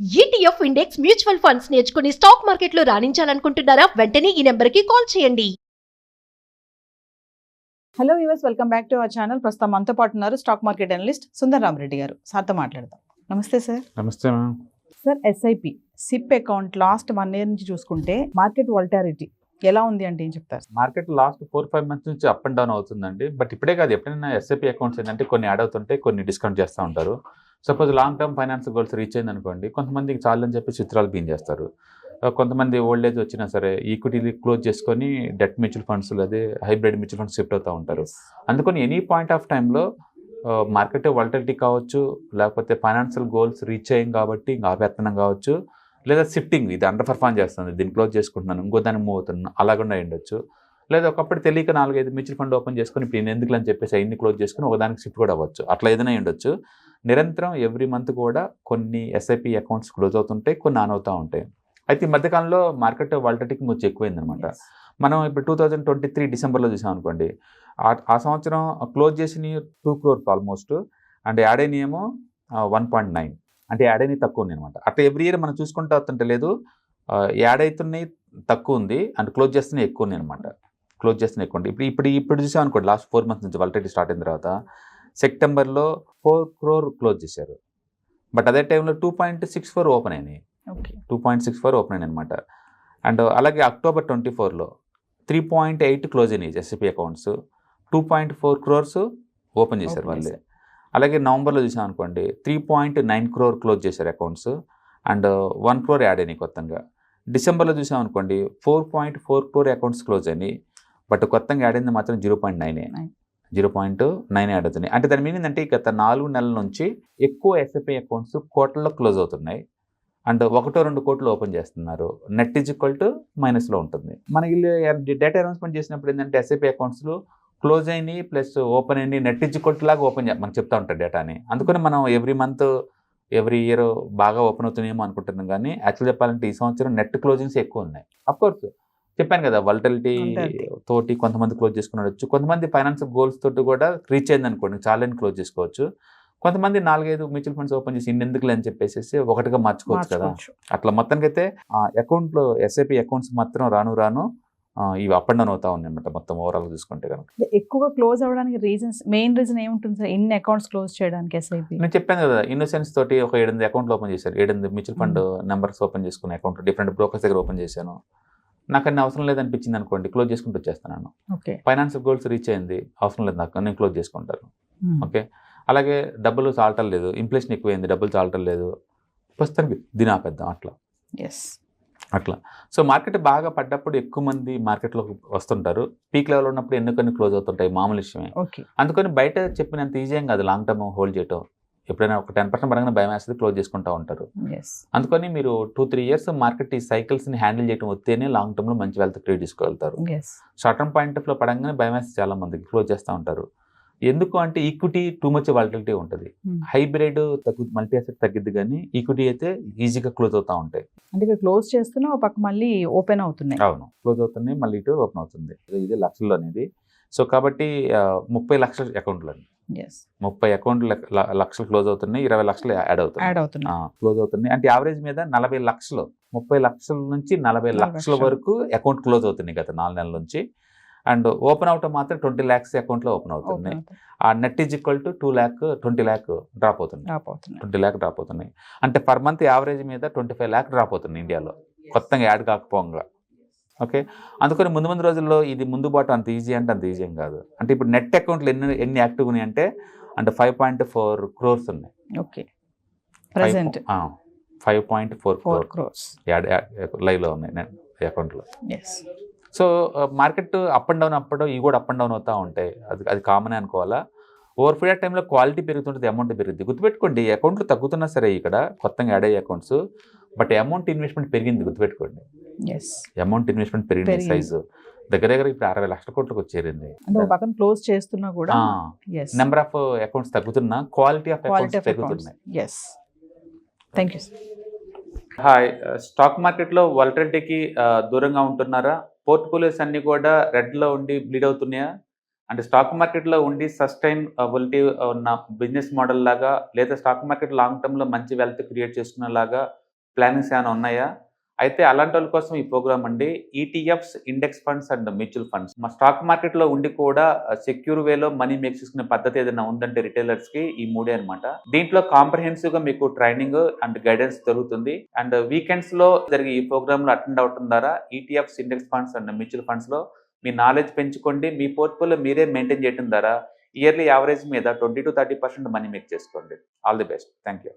ETF index mutual funds నేర్చుకుని stock మార్కెట్లో రాణించాలనుకుంటున్నారా? వెంటనే ఈ నెంబర్కి కాల్ చేయండి. Hello viewers, welcome back to our channel. ప్రస్తుతం మనతో పాటు ఉన్నారు stock market analyst Sundar Rama Reddy గారు. సార్తో మాట్లాడదాం. నమస్తే సార్. నమస్తే ma'am. Sir, SIP SIP account last 1 year నుంచి చూసుకుంటే మార్కెట్ వాలటాలిటీ ఎలా ఉంది అంటే ఏం చెప్తారు? మార్కెట్ లాస్ట్ 4-5 months నుంచి అప్ అండ్ డౌన్ అవుతుందండి. బట్ ఇప్పుడే కాదు, ఎప్పుడైనా ఎస్ఐపి అకౌంట్స్ ఏంటంటే కొన్ని యాడ్ అవుతుంటే కొన్ని డిస్కౌంట్ చేస్తూ ఉంటారు. Suppose long term finance goals reach అయింది అనుకోండి, కొంతమందికి చాలని చెప్పి చిత్రాలు బీన్ చేస్తారు. కొంతమంది ఓల్డ్ ఏజ్ వచ్చినా సరే ఈక్విటీ క్లోజ్ చేసుకొని డెట్ మ్యూచువల్ ఫండ్స్ అదే హైబ్రిడ్ మ్యూచువల్ ఫండ్స్ షిఫ్ట్ అవుతూ ఉంటారు. అందుకని ఎనీ పాయింట్ ఆఫ్ టైంలో మార్కెట్ వాలటిలిటీ కావచ్చు, లేకపోతే ఫైనాన్షియల్ గోల్స్ రీచ్ అయ్యాం కాబట్టి ఆపేత్తనం కావచ్చు, లేదా షిఫ్టింగ్ ఇది అండర్ పర్ఫార్మ్ చేస్తుంది, దీన్ని క్లోజ్ చేసుకుంటున్నాను ఇంకో దాన్ని మూవ్ అవుతున్నాను అలాగకుండా ఉండొచ్చు. లేదా ఒకప్పుడు తెలియక 4-5 మ్యూచువల్ ఫండ్ ఓపెన్ చేసుకుని ఇప్పుడు ఎందుకు అని చెప్పేసి అన్ని క్లోజ్ చేసుకుని ఒకదానికి షిఫ్ట్ కూడా అవ్వచ్చు. అట్లా ఏదైనా ఉండొచ్చు. నిరంతరం ఎవ్రీ మంత్ కూడా కొన్ని ఎస్ఐపి అకౌంట్స్ క్లోజ్ అవుతుంటాయి, కొన్ని ఆన్ అవుతూ ఉంటాయి. అయితే ఈ మధ్యకాలంలో మార్కెట్ వాలటిలిటీ కొంచెం ఎక్కువైందనమాట. మనం ఇప్పుడు 2023 డిసెంబర్లో చూసాం అనుకోండి, ఆ సంవత్సరం క్లోజ్ చేసిన 2 crores ఆల్మోస్ట్, అండ్ యాడ్ అయిన ఏమో 1.9, అంటే యాడ్ అయినవి తక్కువ ఉంది అనమాట. అట్లా ఎవ్రీ ఇయర్ మనం చూసుకుంటూ వస్తుంటే లేదు, యాడ్ అవుతున్నాయి తక్కువ ఉంది, అండ్ క్లోజ్ చేస్తున్నాయి ఎక్కువ ఉన్నాయి అనమాట. క్లోజ్ చేస్తున్నాయి ఎక్కువ ఉంది. ఇప్పుడు చూసాం అనుకోండి, లాస్ట్ 4 months నుంచి వాలటిలిటీ స్టార్ట్ అయిన తర్వాత సెప్టెంబర్లో 4 crore క్లోజ్ చేశారు. బట్ అదే టైంలో 2.64 ఓపెన్ అయినాయి. 2.64 ఓపెన్ అయినాయి అనమాట. అండ్ అలాగే అక్టోబర్ 24లో 3.8 క్లోజ్ అయినాయి ఎస్ఐపి అకౌంట్స్, 2.4 crores ఓపెన్ చేశారు వాళ్ళే. అలాగే నవంబర్లో చూసాం అనుకోండి 3.9 crore క్లోజ్ చేశారు అకౌంట్స్, అండ్ 1 crore యాడ్ అయినాయి కొత్తగా. డిసెంబర్లో చూసాం అనుకోండి 4.4 crore అకౌంట్స్ క్లోజ్ అయినాయి, బట్ కొత్తగా యాడ్ అయింది మాత్రం 0.9 యాడ్ అవుతున్నాయి. అంటే దాని మీనింగ్ అంటే గత 4 నెలల నుంచి ఎక్కువ ఎస్ఐపి అకౌంట్స్ కోట్లలో క్లోజ్ అవుతున్నాయి, అండ్ 1-2 కోట్లు ఓపెన్ చేస్తున్నారు. నెట్ ఈజ్ ఈక్వల్ టు మైనస్లో ఉంటుంది. మన వీళ్ళు డేటా అనౌన్స్మెంట్ చేసినప్పుడు ఏంటంటే ఎస్ఐపి అకౌంట్స్లో క్లోజ్ అయినాయి ప్లస్ ఓపెన్ అయినాయి నెట్ ఈజ్ ఈక్వల్ టు లాగా మనకు చెప్తా ఉంటారు డేటాని. అందుకని మనం ఎవ్రీ మంత్ ఎవ్రీ ఇయర్ బాగా ఓపెన్ అవుతున్నాయేమో అనుకుంటున్నాం, కానీ యాక్చువల్ చెప్పాలంటే ఈ సంవత్సరం నెట్ క్లోజింగ్స్ ఎక్కువ ఉన్నాయి. అఫ్కోర్స్ చెప్పాను కదా, వాలటిలిటీ తోటి కొంతమంది క్లోజ్ చేసుకుని ఉండొచ్చు, కొంతమంది ఫైనాన్షియల్ గోల్స్ తోటి కూడా రీచ్ అయింది అనుకోండి చాలా క్లోజ్ చేసుకోవచ్చు. కొంతమంది 4-5 మ్యూచువల్ ఫండ్స్ ఓపెన్ చేసి ఎందుకులే అని చెప్పేసి ఒకటిగా మార్చుకోవచ్చు కదా. అట్లా మొత్తానికి అయితే అకౌంట్లో ఎస్ఐపి అకౌంట్స్ మాత్రం రాను ఇవి అప్ అండ్ డౌన్ అవుతా ఉన్నాయి అనమాట. మొత్తం ఓవరాల్ చూసుకుంటే కనుక ఎక్కువగా క్లోజ్ అవ్వడానికి మెయిన్ రీజన్ ఏముంటుంది సార్ ఇన్ని అకౌంట్స్ క్లోజ్ చేయడానికి? ఎస్ఐపి నేను చెప్పాను కదా, ఇన్నోసెన్స్ తోటి ఒక 7-8 అకౌంట్లు ఓపెన్ చేశారు. 7-8 మ్యూచువల్ ఫండ్ నెంబర్స్ ఓపెన్ చేసుకునే అకౌంట్ డిఫరెంట్ బ్రోకర్స్ దగ్గర ఓపెన్ చేశాను. నాకు అన్ని అవసరం లేదనిపించింది అనుకోండి, క్లోజ్ చేసుకుంటూ వచ్చేస్తున్నాను. ఫైనాన్షియల్ గోల్స్ రీచ్ అయింది, అవసరం లేదు నాకు, నేను క్లోజ్ చేసుకుంటాను. ఓకే. అలాగే డబ్బులు చాలటం లేదు, ఇన్ఫ్లేషన్ ఎక్కువైంది, డబ్బులు చాలటం లేదు, ప్రస్తుతానికి దీని ఆపేద్దాం అట్లా. సో మార్కెట్ బాగా పడ్డప్పుడు ఎక్కువ మంది మార్కెట్లోకి వస్తుంటారు, పీక్ లెవెల్ ఉన్నప్పుడు ఎన్నికన్ని క్లోజ్ అవుతుంటాయి, మామూలు విషయమే. అందుకని బయట చెప్పినంత ఈజీ ఏం కాదు లాంగ్ టర్మ్ హోల్డ్ చేయటం. ఎప్పుడైనా ఒక 10% పడగానే భయం వేస్తుంది, క్లోజ్ చేసుకుంటూ ఉంటారు. అందుకని మీరు 2-3 years మార్కెట్ ఈ సైకిల్స్ని హ్యాండిల్ చేయడం వస్తేనే లాంగ్ టర్మ్లో మంచి వెల్త్ క్రియేట్ చేసుకోగలుగుతారు. షార్ట్ టర్మ్ పాయింట్ ఆఫ్లో పడంగానే భయం వేస్తే చాలా మందికి క్లోజ్ చేస్తూ ఉంటారు. ఎందుకు అంటే ఈక్విటీ టూ మచ్ వాలటిలిటీ ఉంటుంది, హైబ్రిడ్ మల్టీ అసెట్ తగ్గిద్ది, కానీ ఈక్విటీ అయితే ఈజీగా క్లోజ్ అవుతూ ఉంటాయి. అంటే ఇక్కడ క్లోజ్ చేస్తున్నా ఒక పక్క మళ్ళీ ఓపెన్ అవుతున్నాయి. అవును, క్లోజ్ అవుతున్నాయి, మళ్ళీ ఇటు ఓపెన్ అవుతుంది. ఇది లక్షల్లో అనేది. సో కాబట్టి 30 లక్షల అకౌంట్లు అండి, 30 అకౌంట్లు లక్షలు క్లోజ్ అవుతున్నాయి, 20 లక్షలు యాడ్ అవుతున్నాయి, క్లోజ్ అవుతున్నాయి. అంటే యావరేజ్ మీద 40 లక్షలు, 30 లక్షల నుంచి 40 లక్షల వరకు అకౌంట్ క్లోజ్ అవుతున్నాయి గత 4 నెలల నుంచి. అండ్ ఓపెన్ అవటం మాత్రం 20 lakhs అకౌంట్లో ఓపెన్ అవుతున్నాయి. ఆ net is equal to 20 lakh drop అవుతుంది, 20 lakh డ్రాప్ అవుతున్నాయి. అంటే పర్ మంత్ యావరేజ్ మీద 25 lakh డ్రాప్ అవుతుంది ఇండియాలో, కొత్తగా యాడ్ కాకపోగా. ఓకే. అందుకని ముందు రోజుల్లో ఇది ముందుబాటు అంత ఈజీ అంటే అంత ఈజీ ఏం కాదు. అంటే ఇప్పుడు నెట్ అకౌంట్లు ఎన్ని యాక్టివ్ ఉన్నాయి అంటే 5.4 crores ఉన్నాయి. ఓకే. ప్రెజెంట్ 5.4 crores యాడ్ లైవ్లో ఉన్నాయి నెట్ అకౌంట్లో. So market up and down ఇవి కూడా అప్ అండ్ డౌన్ అవుతూ ఉంటాయి, అది కామనే అనుకోవాలా. ఓవర్ పీరియడ్ టైంలో క్వాలిటీ పెరుగుతుంటుంది, అమౌంట్ పెరుగుతుంది. గుర్తుపెట్టుకోండి, అకౌంట్లు తగ్గుతున్నా సరే ఇక్కడ కొత్తగా యాడ్ అయ్యే అకౌంట్స్, బట్ అమౌంట్ ఇన్వెస్ట్మెంట్ పెరిగింది. గుర్తుపెట్టుకోండి, అమౌంట్ ఇన్వెస్ట్మెంట్ పెరిగింది, సైజు దగ్గర ఇప్పుడు 60 లక్షల కోట్లకు వచ్చేరింది. క్లోజ్ చేస్తున్నా కూడా నెంబర్ ఆఫ్ అకౌంట్స్ తగ్గుతున్నా క్వాలిటీ ఆఫ్ అకౌంట్స్ పెరుగుతున్నాయి. Thank you. హాయ్, స్టాక్ మార్కెట్లో వాలటిలిటీకి దూరంగా ఉంటున్నారా? పోర్ట్ఫోలియోస్ అన్ని కూడా రెడ్లో ఉండి బ్లీడ్ అవుతున్నాయా? అంటే స్టాక్ మార్కెట్లో ఉండి సస్టైనబిలిటీ ఉన్న బిజినెస్ మోడల్ లాగా, లేదా స్టాక్ మార్కెట్ లాంగ్ టర్మ్లో మంచి వెల్త్ క్రియేట్ చేసుకునేలాగా ప్లానింగ్స్ ఏమైనా ఉన్నాయా? అయితే అలాంటి వాళ్ళ కోసం ఈ ప్రోగ్రామ్ అండి. ETFs, index funds and mutual funds. మా స్టాక్ మార్కెట్లో ఉండి కూడా సెక్యూర్ వేలో మనీ మేక్ చేసుకునే పద్ధతి ఏదైనా ఉందంటే రిటైలర్స్కి ఈ మూడే అనమాట. దీంట్లో కాంప్రహెన్సివ్గా మీకు ట్రైనింగ్ అండ్ గైడెన్స్ దొరుకుతుంది. అండ్ వీకెండ్స్లో జరిగే ఈ ప్రోగ్రాంలో అటెండ్ అవడం ద్వారా ETFs, index funds and mutual ఫండ్స్లో మీ నాలెడ్జ్ పెంచుకోండి. మీ పోర్ట్ఫోలియో మీరే మెయింటైన్ చేయడం ద్వారా ఇయర్లీ యావరేజ్ మీద 20 to 30% మనీ మేక్ చేసుకోండి. All the best. Thank you.